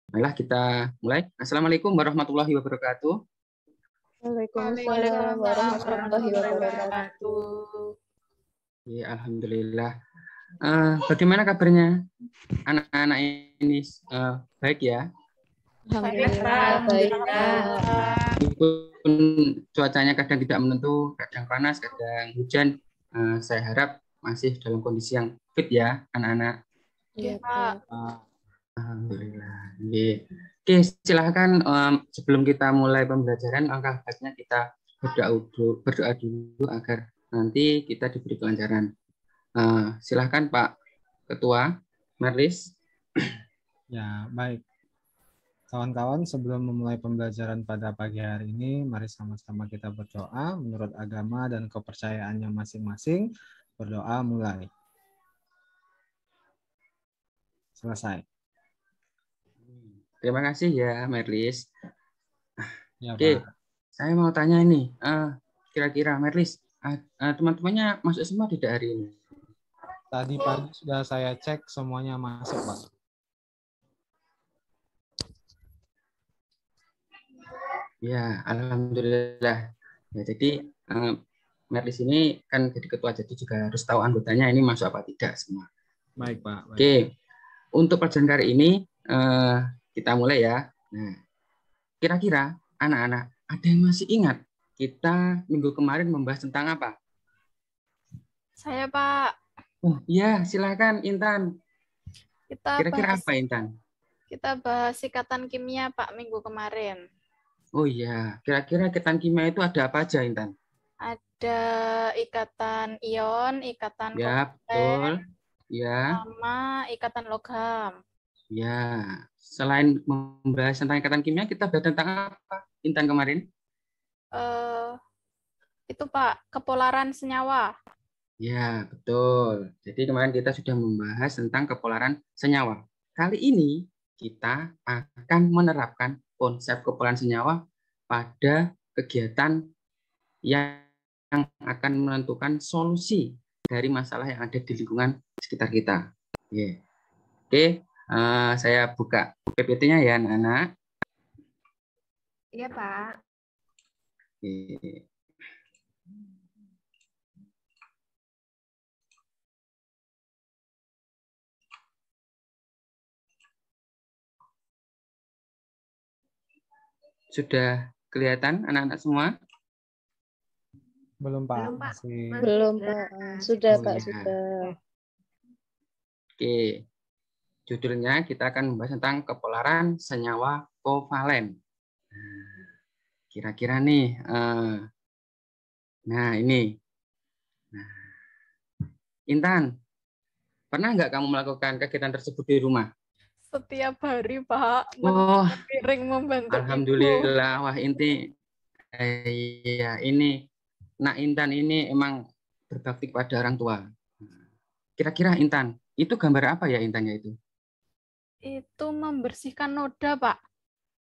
Baiklah, kita mulai. Assalamualaikum warahmatullahi wabarakatuh. Waalaikumsalam warahmatullahi wabarakatuh. Ya, alhamdulillah. Bagaimana kabarnya anak-anak ini? Baik ya? Alhamdulillah baik, Pak. Meskipun cuacanya kadang tidak menentu, kadang panas, kadang hujan, saya harap masih dalam kondisi yang fit ya, anak-anak. Iya, Pak. Alhamdulillah. Oke, silahkan sebelum kita mulai pembelajaran, langkah baiknya kita berdoa dulu agar nanti kita diberi kelancaran. Silahkan Pak Ketua Marlis. Ya, baik. Kawan-kawan, sebelum memulai pembelajaran pada pagi hari ini, mari sama-sama kita berdoa menurut agama dan kepercayaannya masing-masing. Berdoa mulai. Selesai. Terima kasih ya Marlis. Ya, Oke, Pak. saya mau tanya ini, kira-kira Marlis, teman-temannya masuk semua tidak hari ini? Tadi pagi sudah saya cek, semuanya masuk, Pak. Ya, alhamdulillah. Ya, jadi Marlis ini kan jadi ketua, jadi juga harus tahu anggotanya ini masuk apa tidak semua. Baik, Pak. Baik. Oke, untuk pelajaran kali ini kita mulai ya. Nah, kira-kira anak-anak ada yang masih ingat kita minggu kemarin membahas tentang apa? Saya, Pak. Oh iya, silakan Intan. Kira-kira apa Intan? Kita bahas ikatan kimia, Pak, minggu kemarin. Oh iya, kira-kira ikatan kimia itu ada apa aja Intan? Ada ikatan ion, ikatan Ya, kompleks, betul. Ya. sama ikatan logam. Ya, selain membahas tentang ikatan kimia, kita bahas tentang apa Intan kemarin? Itu Pak, kepolaran senyawa. Ya, betul. Jadi kemarin kita sudah membahas tentang kepolaran senyawa. Kali ini kita akan menerapkan konsep kepolaran senyawa pada kegiatan yang akan menentukan solusi dari masalah yang ada di lingkungan sekitar kita. Oke, saya buka PPT-nya ya, anak-anak. Iya, Pak. Oke. Sudah kelihatan anak-anak semua? Belum, Pak. Belum, Pak. Belum, Pak. Sudah, Pak, sudah. Oke. Judulnya kita akan membahas tentang kepolaran senyawa kovalen. Kira-kira nih, nah ini. Nah, Intan, pernah nggak kamu melakukan kegiatan tersebut di rumah? Setiap hari, Pak, Oh, piring membantu alhamdulillah. Wah, iya, ini Nak Intan ini emang berbakti pada orang tua. Kira-kira Intan, itu gambar apa ya Intannya itu? Itu membersihkan noda, Pak.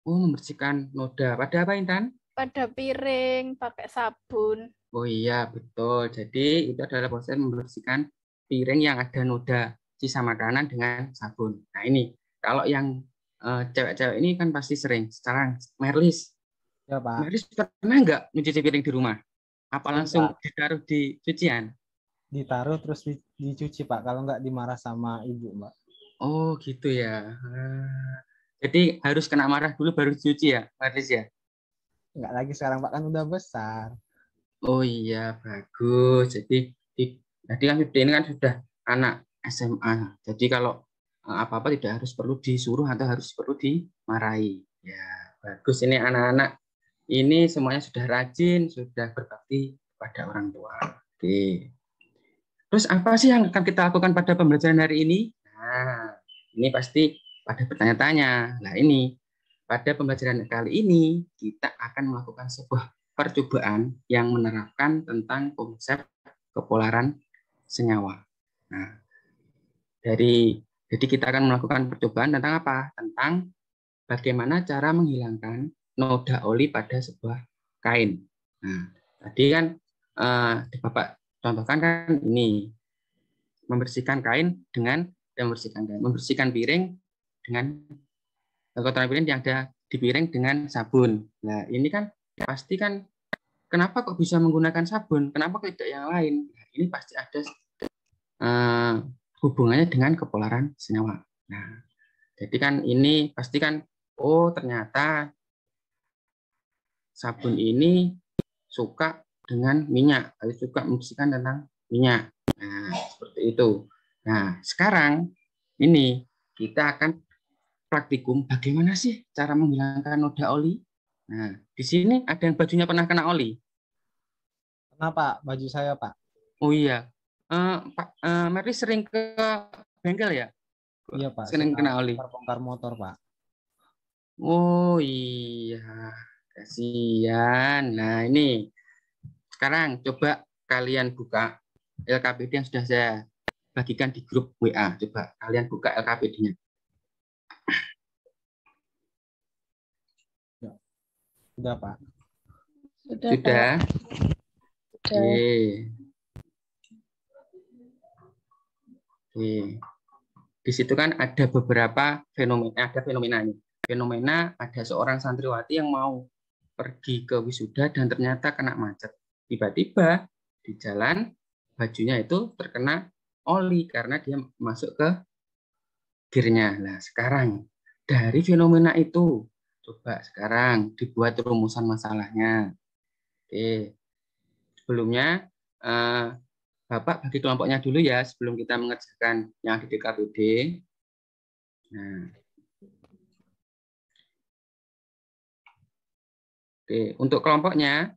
Oh, membersihkan noda. Pada apa Intan? Pada piring, pakai sabun. Oh iya, betul. Jadi itu adalah proses membersihkan piring yang ada noda sisa makanan dengan sabun. Nah ini, kalau yang cewek-cewek ini kan pasti sering. Sekarang, Merlis. Ya, Pak. Merlis pernah nggak mencuci piring di rumah? Apa langsung Pak. ditaruh di cucian? Ditaruh terus dicuci, Pak. Kalau nggak dimarah sama ibu, Mbak. Oh gitu ya. Jadi harus kena marah dulu baru dicuci ya, Merlis ya? Nggak lagi sekarang, Pak. Kan udah besar. Oh iya, bagus. Jadi tadi kan ini kan sudah anak SMA. Jadi kalau apa-apa tidak harus perlu disuruh atau harus perlu dimarahi. Ya, bagus ini anak-anak ini semuanya sudah rajin, sudah berbakti pada orang tua. Oke. Terus apa sih yang akan kita lakukan pada pembelajaran hari ini? Nah, ini pasti pada bertanya-tanya. Nah, ini pada pembelajaran kali ini kita akan melakukan sebuah percobaan yang menerapkan tentang konsep kepolaran senyawa. Nah, jadi kita akan melakukan percobaan tentang apa? Tentang bagaimana cara menghilangkan noda oli pada sebuah kain. Nah, tadi kan Bapak contohkan kan ini membersihkan kain dengan membersihkan piring dengan kotoran piring yang ada di piring dengan sabun. Nah, ini kan pasti kan kenapa kok bisa menggunakan sabun? Kenapa kok tidak yang lain? Nah, ini pasti ada hubungannya dengan kepolaran senyawa. Nah, jadi kan ini pasti kan, oh ternyata sabun ini suka dengan minyak, atau suka membersihkan tentang minyak. Nah, seperti itu. Nah, sekarang ini kita akan praktikum bagaimana sih cara menghilangkan noda oli. Nah, di sini ada yang bajunya pernah kena oli. Kenapa baju saya, Pak? Oh iya, Pak Mary sering ke bengkel ya? Iya, Pak. Sering Suka kena oli. bongkar motor, Pak. Oh iya, kasihan. Nah ini sekarang coba kalian buka LKPD yang sudah saya bagikan di grup WA. Coba kalian buka LKPD-nya. Sudah, Pak. Sudah. Oke. Oke. Di situ kan ada beberapa fenomena ini. Fenomena ada seorang santriwati yang mau pergi ke wisuda dan ternyata kena macet. Tiba-tiba di jalan bajunya itu terkena oli karena dia masuk ke gearnya. Nah, sekarang dari fenomena itu coba sekarang dibuat rumusan masalahnya. Oke. Sebelumnya Bapak bagi kelompoknya dulu ya sebelum kita mengerjakan yang di DKPD. Nah. Oke, untuk kelompoknya.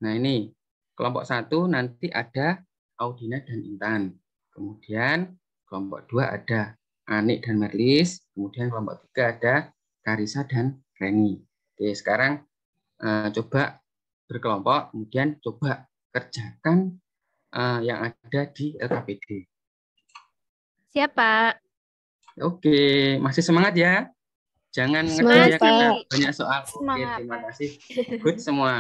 Nah, ini kelompok 1 nanti ada Audina dan Intan. Kemudian kelompok 2 ada Anik dan Merlis. Kemudian kelompok 3 ada Karisa dan Reni. Oke, sekarang coba berkelompok, kemudian coba kerjakan yang ada di LKPD. Siap, Pak. Oke, masih semangat ya? Jangan Semangat, ngerti ya karena Pak. banyak soal. Oke, Semangat, terima Pak. kasih. Good semua.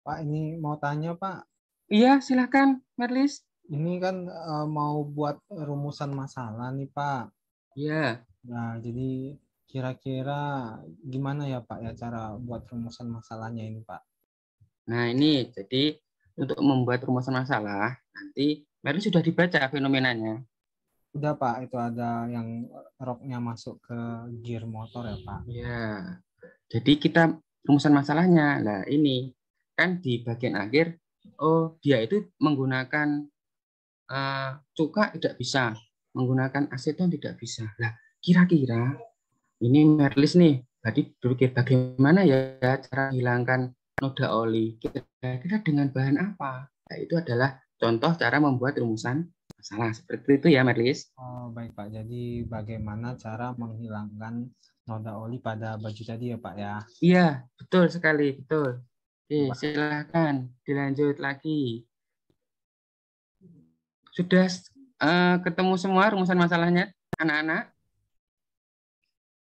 Pak, ini mau tanya, Pak. Iya, silakan, Merlis. Ini kan mau buat rumusan masalah nih, Pak. Iya. Nah, jadi kira-kira gimana ya, Pak, ya cara buat rumusan masalahnya ini, Pak? Nah, ini jadi untuk membuat rumusan masalah, nanti Merlis sudah dibaca fenomenanya. Udah, Pak, itu ada yang roknya masuk ke gear motor ya, Pak. Iya. Jadi kita rumusan masalahnya. Nah, ini kan di bagian akhir, oh dia itu menggunakan cuka tidak bisa, menggunakan aseton tidak bisa. Nah, kira-kira ini Merlis nih, tadi berpikir bagaimana ya cara menghilangkan noda oli. Kira-kira dengan bahan apa? Nah, itu adalah contoh cara membuat rumusan masalah. Seperti itu ya, Merlis. Oh, baik, Pak. Jadi bagaimana cara menghilangkan noda oli pada baju tadi ya, Pak, ya? Iya, betul sekali, betul. Oke, Pak. silakan dilanjut lagi. Sudah ketemu semua rumusan masalahnya, anak-anak?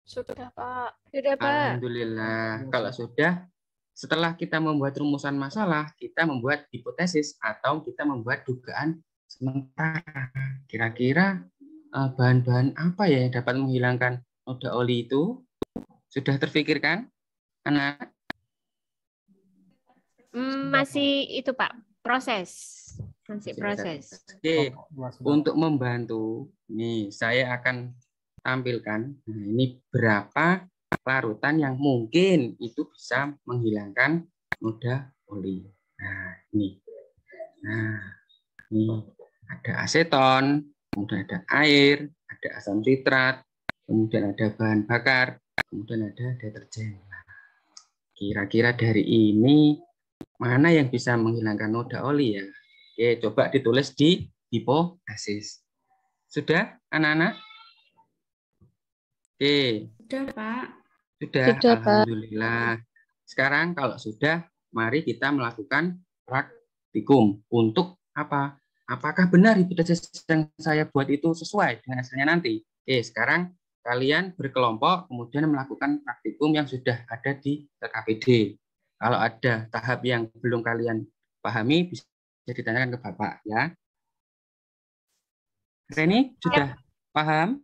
Sudah, Pak. Sudah, Pak. Alhamdulillah. Kalau sudah, setelah kita membuat rumusan masalah, kita membuat hipotesis atau kita membuat dugaan sementara. Kira-kira bahan-bahan apa ya yang dapat menghilangkan noda oli itu? Sudah terfikirkan, anak? Masih itu, Pak. Proses. Masih proses. Oke, untuk membantu, nih saya akan tampilkan. Nah, ini berapa larutan yang mungkin itu bisa menghilangkan noda oli. Nah, ini. Nah, ini ada aseton, kemudian ada air, ada asam sitrat, kemudian ada bahan bakar, kemudian ada deterjen. Nah, kira-kira dari ini mana yang bisa menghilangkan noda oli ya? Oke, coba ditulis di hipotesis. Sudah, anak-anak? Oke. Sudah, Pak. Sudah, alhamdulillah. Sekarang kalau sudah, mari kita melakukan praktikum. Untuk apa? Apakah benar hipotesis yang saya buat itu sesuai dengan hasilnya nanti? Oke, sekarang kalian berkelompok, kemudian melakukan praktikum yang sudah ada di LKPD. Kalau ada tahap yang belum kalian pahami bisa ditanyakan ke Bapak ya. Reni sudah paham?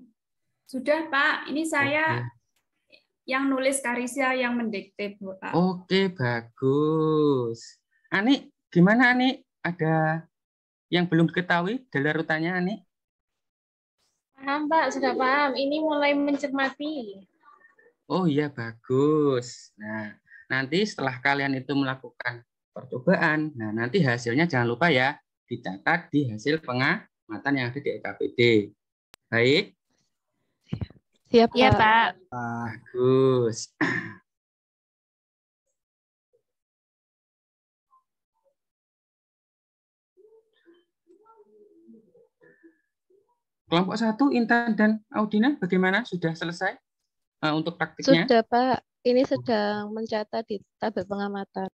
Sudah, Pak. Ini saya Oke. yang nulis, Karisia yang mendikte, Pak. Oke, bagus. Ani, gimana Ani? Ada yang belum diketahui dalam rutannya Ani? Paham, Pak. Sudah paham. Ini mulai mencermati. Oh iya, bagus. Nah, nanti setelah kalian itu melakukan percobaan, nah nanti hasilnya jangan lupa ya, dicatat di hasil pengamatan yang ada di EKPD. Baik? Siap, Iya, Pak. Pak. Bagus. Kelompok 1, Intan dan Audina, bagaimana? Sudah selesai untuk praktiknya? Sudah, Pak. Ini sedang mencatat di tabel pengamatan.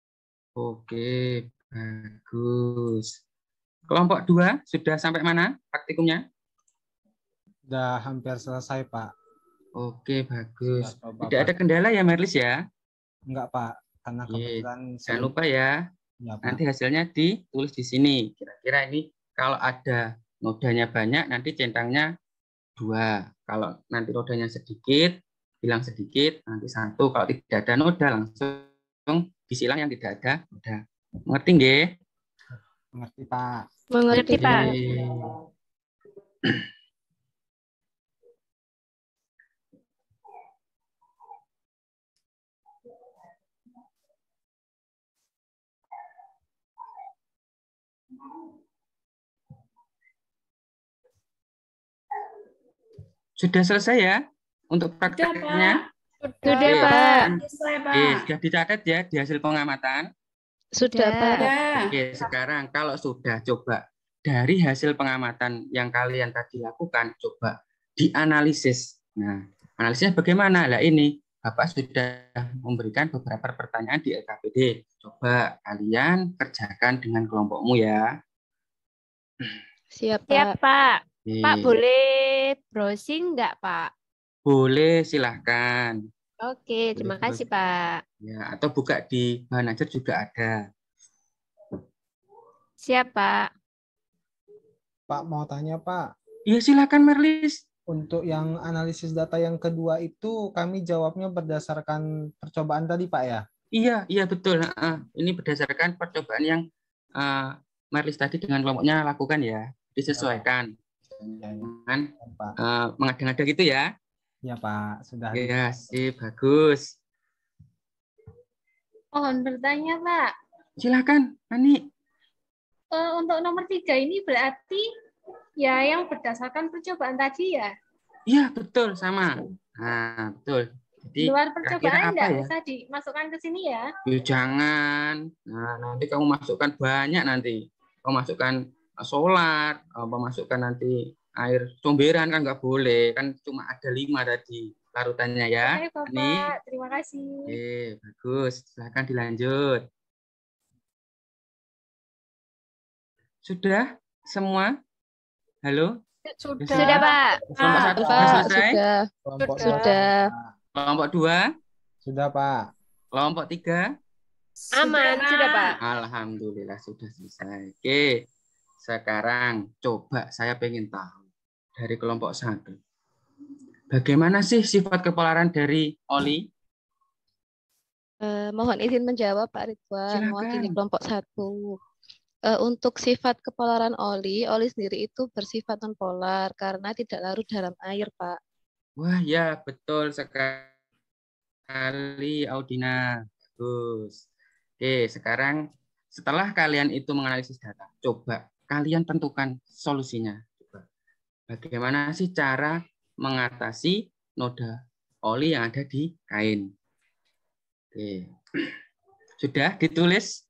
Oke, bagus. Kelompok 2, sudah sampai mana praktikumnya? Sudah hampir selesai, Pak. Oke, bagus. Sudah coba, Tidak ada Pak. kendala ya, Merlis ya? Enggak, Pak. Karena Iya. kebetulan Jangan lupa ya, Ya, Pak. nanti hasilnya ditulis di sini. Kira-kira ini kalau ada nodanya banyak, nanti centangnya 2. Kalau nanti nodanya sedikit, bilang sedikit, nanti 1. Kalau tidak ada noda, langsung disilang yang tidak ada noda. Mengerti nggih? Mengerti, Pak. Mengerti, Pak. Oke. Sudah selesai ya untuk Sudah, prakteknya? Pak. Sudah, Oke. Pak. Selesai, Pak. Oke, sudah dicatat ya di hasil pengamatan? Sudah, Pak. Sudah. Oke, sekarang kalau sudah, coba dari hasil pengamatan yang kalian tadi lakukan, coba dianalisis. Nah, analisisnya bagaimana? Lah ini, Bapak sudah memberikan beberapa pertanyaan di LKPD. Coba kalian kerjakan dengan kelompokmu ya. Siap, Siap, Pak. Pak. Oke. Pak, boleh browsing nggak, Pak? Boleh, silahkan. Oke, terima kasih, Pak. Ya, atau buka di bahan ajar juga ada. Siap, Pak. Pak, mau tanya, Pak. Iya, silahkan Merlis. Untuk yang analisis data yang kedua itu kami jawabnya berdasarkan percobaan tadi, Pak, ya? Iya betul. Ini berdasarkan percobaan yang Merlis tadi dengan kelompoknya lakukan ya. Disesuaikan. Jangan Pak. mengada-ngada gitu ya. Ya, Pak. Sudah. Ya, sip, bagus. Mohon bertanya, Pak. Silakan, Ani. Untuk nomor 3 ini berarti ya yang berdasarkan percobaan tadi ya? Iya, betul, sama. Nah, betul. Jadi, Luar kira-kira percobaan apa enggak ya? bisa dimasukkan ke sini ya? Ya, jangan. Nah, nanti kamu masukkan banyak nanti. Kamu masukkan solar, memasukkan nanti air comberan kan nggak boleh. Kan cuma ada 5 tadi larutannya ya. Oke, Bapak. Ani. Terima kasih. Oke, bagus. Silahkan dilanjut. Sudah semua? Halo? Sudah, Pak. Kelompok 1 sudah Pak, selesai? sudah. Kelompok Sudah. Kelompok 2? Sudah, Pak. Kelompok 3? Aman, sudah, Pak. Alhamdulillah sudah selesai. Oke, sekarang coba saya pengen tahu dari kelompok 1. Bagaimana sih sifat kepolaran dari oli? Mohon izin menjawab, Pak Ridwan, mewakili Silakan. kelompok 1. Untuk sifat kepolaran oli sendiri itu bersifat nonpolar karena tidak larut dalam air, Pak. Wah, ya betul sekali, Audina. Bagus. Oke, sekarang setelah kalian itu menganalisis data, coba kalian tentukan solusinya. Coba. Bagaimana sih cara mengatasi noda oli yang ada di kain? Oke. Sudah ditulis?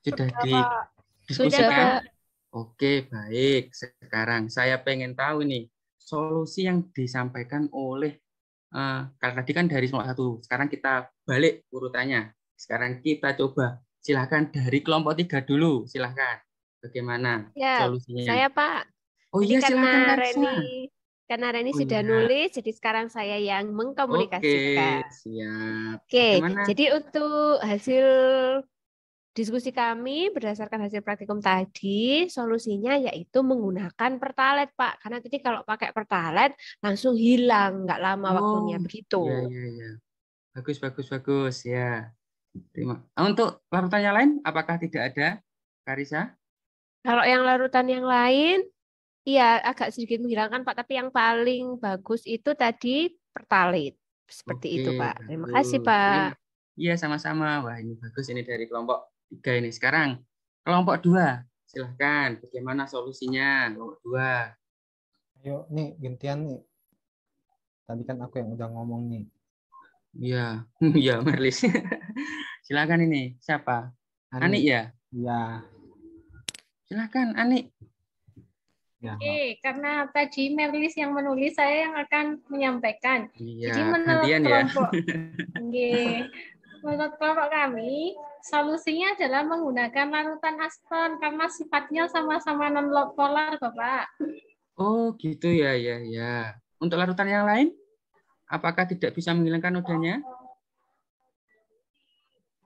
Sudah didiskusikan? Pak. Oke, baik. Sekarang saya pengen tahu nih solusi yang disampaikan oleh kalau tadi kan dari kelompok 1. Sekarang kita balik urutannya. Sekarang kita coba. Silahkan dari kelompok 3 dulu. Silahkan. Bagaimana Ya, solusinya? saya, Pak. Oh iya, Jadi silahkan karena Raisa. Reni Oh, sudah iya. nulis, jadi sekarang saya yang Oke, mengkomunikasikan. siap. Oke, Bagaimana? jadi untuk hasil diskusi kami berdasarkan hasil praktikum tadi, solusinya yaitu menggunakan pertalite, Pak. Karena tadi kalau pakai pertalite langsung hilang, nggak lama waktunya Oh, iya, begitu. iya, iya. Bagus, bagus, bagus. Ya. Untuk larutan yang lain, apakah tidak ada, Karisa? Kalau yang larutan yang lain, iya agak sedikit menghilangkan, Pak. Tapi yang paling bagus itu tadi pertalite. Seperti Oke, itu, Pak. Terima kasih, bagus. Pak. Iya, sama-sama. Wah, ini bagus ini dari kelompok 3 ini. Sekarang, kelompok 2. Silahkan, bagaimana solusinya? Kelompok 2. Ayo nih gantian nih. Tadi kan aku yang udah ngomong nih. Iya, iya, Merlis. Silahkan ini. Siapa? Anik Ani. ya? Ya, Silahkan, Anik. ya. Oke, karena tadi Merlis yang menulis, saya yang akan menyampaikan. Iya, Jadi menurut gantian ya. kelompok, Oke, menurut kelompok kami, solusinya adalah menggunakan larutan aseton karena sifatnya sama-sama non-polar, Bapak. Oh, gitu ya, ya, ya. Untuk larutan yang lain, apakah tidak bisa menghilangkan nodanya?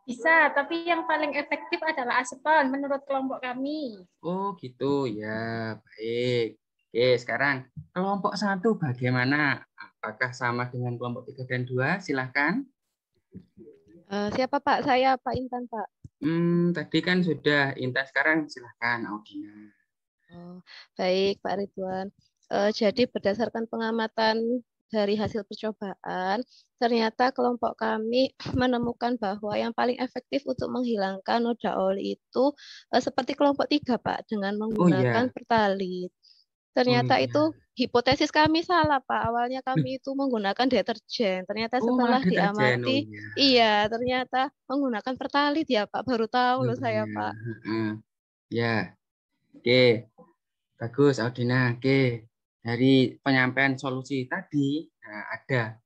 Bisa, tapi yang paling efektif adalah aseton menurut kelompok kami. Oh, gitu ya. Baik. Oke, sekarang kelompok 1 bagaimana? Apakah sama dengan kelompok 3 dan 2? Silahkan. Siapa Pak? Saya Pak Intan, Pak. Tadi kan sudah Intan, sekarang silahkan Audina. Oh, baik Pak Ridwan. Jadi berdasarkan pengamatan dari hasil percobaan, ternyata kelompok kami menemukan bahwa yang paling efektif untuk menghilangkan noda oli itu seperti kelompok 3, Pak, dengan Oh menggunakan iya, pertalit. oh Ternyata itu iya. hipotesis kami salah, Pak. Awalnya kami itu menggunakan deterjen. Ternyata Oh malah setelah deterjen. Oh diamati, iya. iya, ternyata menggunakan pertalit ya, Pak. Baru tahu Oh loh saya, iya. Pak. Heeh. Ya, oke. Bagus Audina. Oke. Dari penyampaian solusi tadi, nah, ada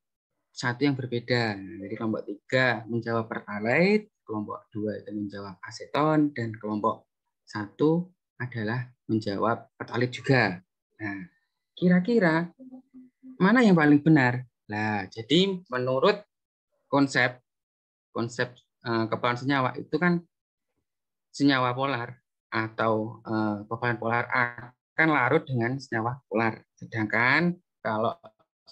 satu yang berbeda. Dari kelompok 3 menjawab pertalite, kelompok 2 itu menjawab aseton, dan kelompok 1 adalah menjawab pertalite juga. Nah, kira-kira mana yang paling benar? Nah, jadi menurut konsep kepolaren senyawa itu kan senyawa polar atau kovalent polar akan larut dengan senyawa polar. Sedangkan kalau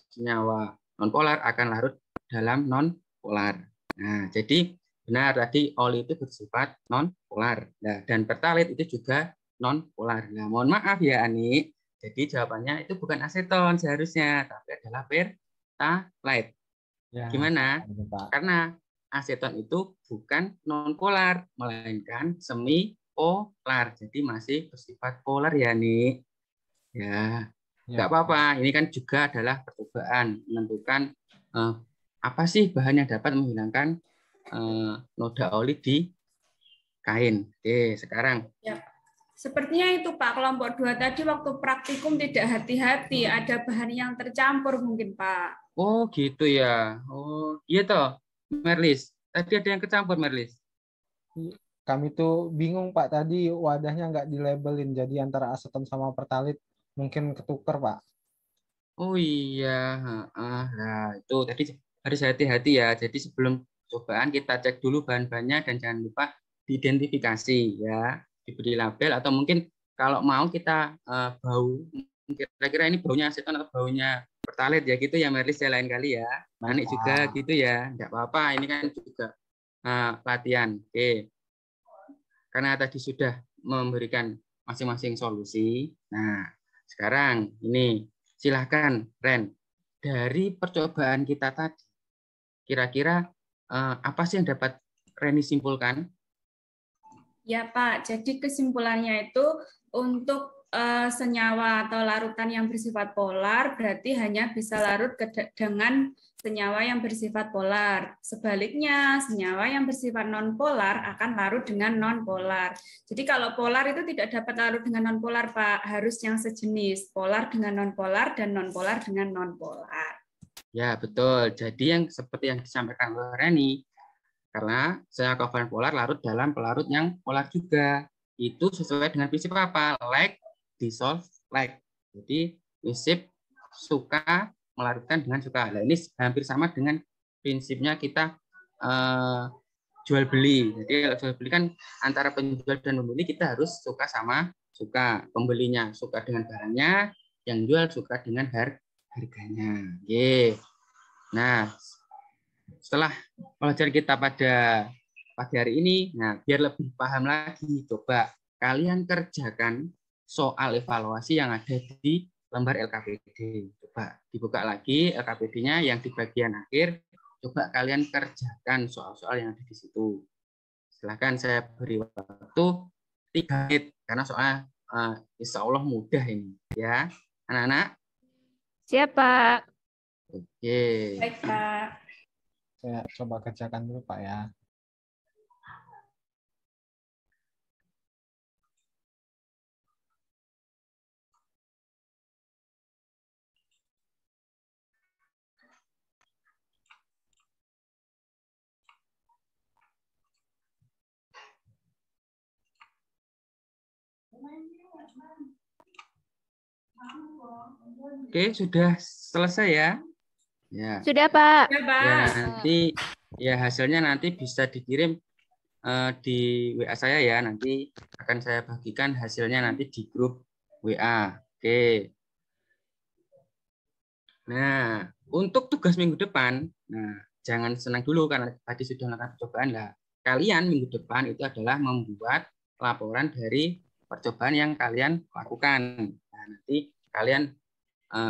senyawa non-polar akan larut dalam non-polar. Nah, jadi benar tadi oli itu bersifat non-polar. Nah, dan pertalite itu juga non-polar. Nah, mohon maaf ya Ani. Jadi jawabannya itu bukan aseton seharusnya, tapi adalah pertalite. Ya, Gimana? Pak. Karena aseton itu bukan non-polar, melainkan semi-polar. Jadi masih bersifat polar ya, Nik. Ya, nggak Ya. apa-apa. Ini kan juga adalah percobaan menentukan apa sih bahan yang dapat menghilangkan noda oli di kain. Oke, sekarang. Ya. Sepertinya itu Pak, kelompok 2 tadi waktu praktikum tidak hati-hati, ada bahan yang tercampur mungkin Pak. Oh, gitu ya. Oh, iya toh, Merlis. Tadi ada yang kecampur, Merlis. Kami tuh bingung Pak, tadi wadahnya nggak dilabelin, jadi antara aseton sama pertalit mungkin ketuker Pak. Oh iya, nah itu tadi harus hati-hati ya. Jadi sebelum cobaan kita cek dulu bahan-bahannya dan jangan lupa diidentifikasi ya, diberi label atau mungkin kalau mau kita bau, kira-kira ini baunya aseton atau baunya pertalite ya gitu ya Merlis ya lain kali ya. Anik juga gitu ya, nggak apa-apa. Ini kan juga latihan. Oke, karena tadi sudah memberikan masing-masing solusi. Nah, sekarang ini silahkan Ren. Dari percobaan kita tadi, kira-kira apa sih yang dapat Reni simpulkan? Ya Pak, jadi kesimpulannya itu untuk senyawa atau larutan yang bersifat polar berarti hanya bisa larut dengan senyawa yang bersifat polar. Sebaliknya, senyawa yang bersifat non-polar akan larut dengan non-polar. Jadi kalau polar itu tidak dapat larut dengan non-polar, Pak. Harus yang sejenis, polar dengan non-polar dan non-polar dengan non-polar. Ya, betul. Jadi yang seperti yang disampaikan oleh Reni, karena senyawa kovalent polar larut dalam pelarut yang polar juga. Itu sesuai dengan prinsip apa? Like, dissolve, like. Jadi prinsip suka melarutkan dengan suka. Nah, ini hampir sama dengan prinsipnya kita jual beli. Jadi kalau jual beli kan antara penjual dan pembeli kita harus suka sama suka. Pembelinya suka dengan barangnya, yang jual suka dengan harganya. Oke. Nah, setelah pelajaran kita pada pagi hari ini, nah biar lebih paham lagi, coba kalian kerjakan soal evaluasi yang ada di lembar LKPD. Coba dibuka lagi LKPD-nya yang di bagian akhir. Coba kalian kerjakan soal-soal yang ada di situ. Silahkan saya beri waktu 3 menit karena soalnya insya Allah mudah ini ya anak-anak. Siap, Pak. Oke. Baik, Pak. Saya coba kerjakan dulu Pak ya. Oke, sudah selesai ya. Ya. Sudah, Pak. Ya, Pak. Ya, nanti ya hasilnya nanti bisa dikirim di WA saya ya. Nanti akan saya bagikan hasilnya nanti di grup WA. Oke. Nah, untuk tugas minggu depan, nah jangan senang dulu karena tadi sudah melakukan percobaan lah. Kalian minggu depan itu adalah membuat laporan dari percobaan yang kalian lakukan. Nah, nanti kalian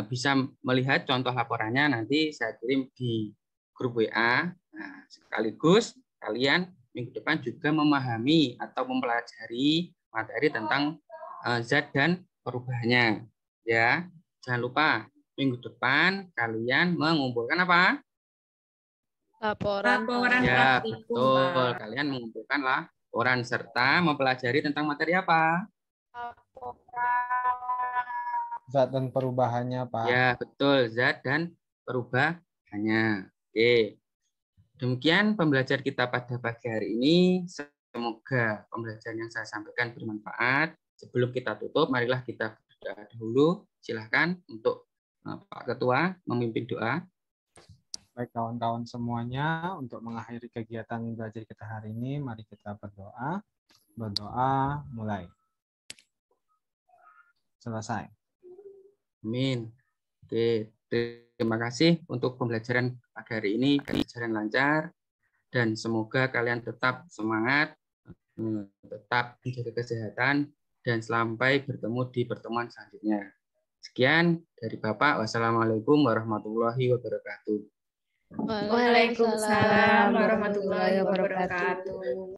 bisa melihat contoh laporannya nanti saya kirim di grup WA. Nah, sekaligus kalian minggu depan juga memahami atau mempelajari materi tentang zat dan perubahannya. Ya, jangan lupa minggu depan kalian mengumpulkan apa? Laporan. Laporan Ya, praktikum, betul. Pak. Kalian mengumpulkan laporan serta mempelajari tentang materi apa? Zat dan perubahannya Pak. Ya, betul. Zat dan perubahannya. Oke. Demikian pembelajaran kita pada pagi hari ini. Semoga pembelajaran yang saya sampaikan bermanfaat. Sebelum kita tutup, marilah kita berdoa dahulu. Silahkan untuk Pak Ketua memimpin doa. Baik kawan-kawan semuanya, untuk mengakhiri kegiatan belajar kita hari ini, mari kita berdoa. Berdoa mulai. Selesai. Amin. Oke, terima kasih untuk pembelajaran pagi hari ini. Pembelajaran lancar dan semoga kalian tetap semangat, tetap menjaga kesehatan dan sampai bertemu di pertemuan selanjutnya. Sekian dari Bapak. Wassalamualaikum warahmatullahi wabarakatuh. Waalaikumsalam warahmatullahi wabarakatuh.